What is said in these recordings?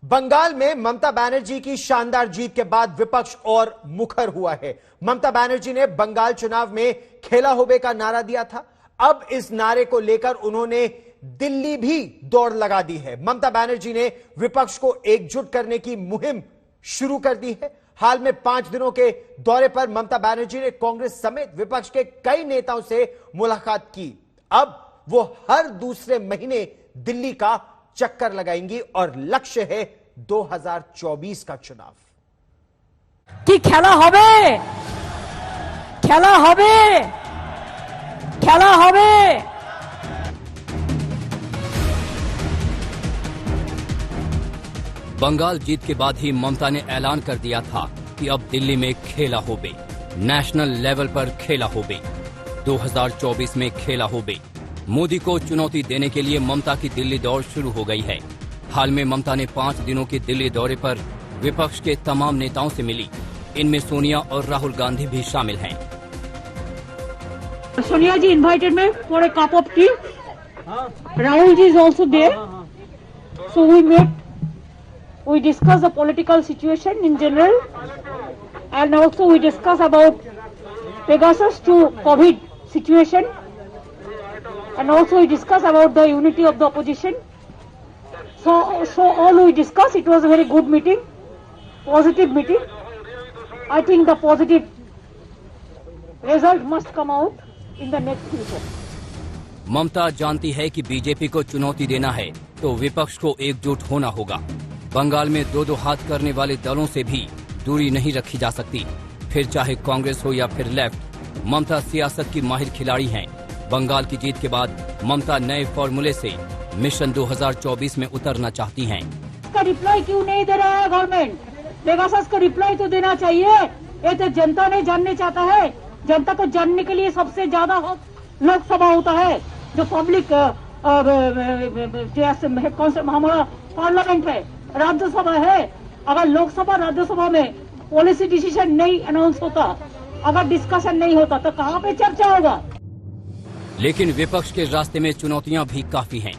बंगाल में ममता बनर्जी की शानदार जीत के बाद विपक्ष और मुखर हुआ है। ममता बनर्जी ने बंगाल चुनाव में खेला होबे का नारा दिया था। अब इस नारे को लेकर उन्होंने दिल्ली भी दौड़ लगा दी है। ममता बनर्जी ने विपक्ष को एकजुट करने की मुहिम शुरू कर दी है। हाल में 5 दिनों के दौरे पर ममता बनर्जी ने कांग्रेस समेत विपक्ष के कई नेताओं से मुलाकात की। अब वो हर दूसरे महीने दिल्ली का चक्कर लगाएंगी और लक्ष्य है 2024 का चुनाव। कि खेला होबे, खेला होबे, खेला होबे। बंगाल जीत के बाद ही ममता ने ऐलान कर दिया था कि अब दिल्ली में खेला होबे, नेशनल लेवल पर खेला होबे, 2024 में खेला होबे। मोदी को चुनौती देने के लिए ममता की दिल्ली दौड़ शुरू हो गई है। हाल में ममता ने 5 दिनों के दिल्ली दौरे पर विपक्ष के तमाम नेताओं से मिली। इनमें सोनिया और राहुल गांधी भी शामिल हैं। सोनिया जी invited me for a cup of tea. Rahul ji is also there. So we met. We discussed the political situation in general, and also we discussed about Pegasus to COVID situation, and also we discussed about the unity of the opposition. So all we discussed. It was a very good meeting, positive meeting. I think the positive result must come out in the next future. ममता जानती है कि BJP को चुनौती देना है तो विपक्ष को एकजुट होना होगा। बंगाल में दो हाथ करने वाले दलों से भी दूरी नहीं रखी जा सकती, फिर चाहे कांग्रेस हो या फिर लेफ्ट। ममता सियासत की माहिर खिलाड़ी हैं। बंगाल की जीत के बाद ममता नए फॉर्मूले से मिशन 2024 में उतरना चाहती हैं। इसका रिप्लाई क्यों नहीं दे रहा है गवर्नमेंट? पेगासस का रिप्लाई तो देना चाहिए। ये तो जनता ने जानने चाहता है। जनता को जानने के लिए सबसे ज्यादा लोकसभा होता है, जो पब्लिक हमारा पार्लियामेंट है, राज्यसभा है। अगर लोकसभा राज्यसभा में पॉलिसी डिसीजन नहीं अनाउंस होता, अगर डिस्कशन नहीं होता, तो कहाँ पे चर्चा होगा? लेकिन विपक्ष के रास्ते में चुनौतियां भी काफी हैं।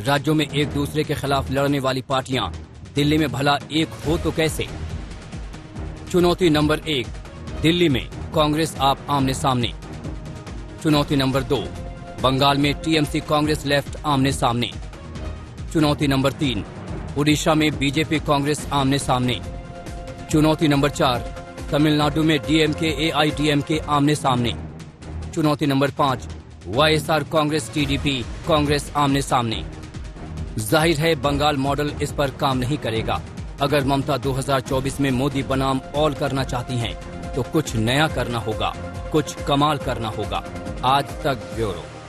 राज्यों में एक दूसरे के खिलाफ लड़ने वाली पार्टियां दिल्ली में भला एक हो तो कैसे? चुनौती नंबर 1, दिल्ली में कांग्रेस आप आमने सामने। चुनौती नंबर 2, बंगाल में टीएमसी कांग्रेस लेफ्ट आमने सामने। चुनौती नंबर 3, उड़ीसा में बीजेपी कांग्रेस आमने सामने। चुनौती नंबर 4, तमिलनाडु में डीएमके एआईडीएमके आमने सामने। चुनौती number 5, YSR Congress TDP Congress आमने सामने। जाहिर है बंगाल मॉडल इस पर काम नहीं करेगा। अगर ममता 2024 में मोदी बनाम ऑल करना चाहती हैं, तो कुछ नया करना होगा, कुछ कमाल करना होगा। आज तक ब्यूरो।